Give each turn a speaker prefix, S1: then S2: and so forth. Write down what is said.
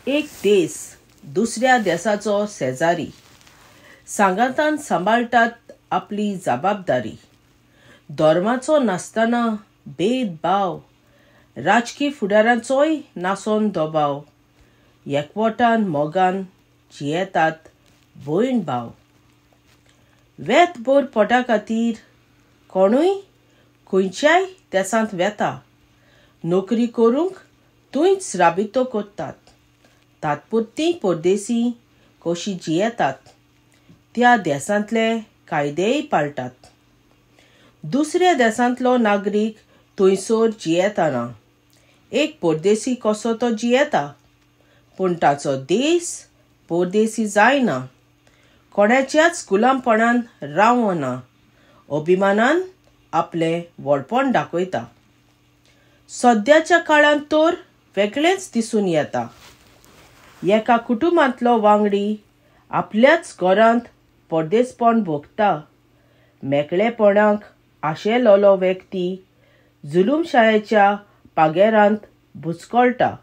S1: एक देश दुसऱ्या देशाचो शेजारी सांगातान सांबाळटात आपली जबाबदारी. धर्माचो नासतना भेदभाव, राजकीय फुडाऱ्यांचोय नासोन दबाव. एकवटान मोगान जियेतात भयण भाव. वेत बोर पोटा खातीर कोणूय खंयच्याय देशांत वेता. नोकरी करूंक थंयच राबितो करतात. तात्पुरती परदेसी कशी जियेतात त्या देशांतले कायदेय पाळटात. दुसऱ्या देशांतलो नागरीक थंयसर जियेतना एक परदेसी कसो तो जियेता, पूण ताचो देश परदेसी जायना. कोणाच्याच गुलामपणान रावना. अभिमानान आपलें व्हडपण दाखयता. सद्याच्या काळांत तर वेगळेंच दिसून येता. एका कुटुंबांतलो वांगडी आपल्याच घरांत परदेसपण भोगता. मेकळेपणाक आशेलोलो व्यक्ती जुलूमशायेच्या पागेरांत बुचकळटा.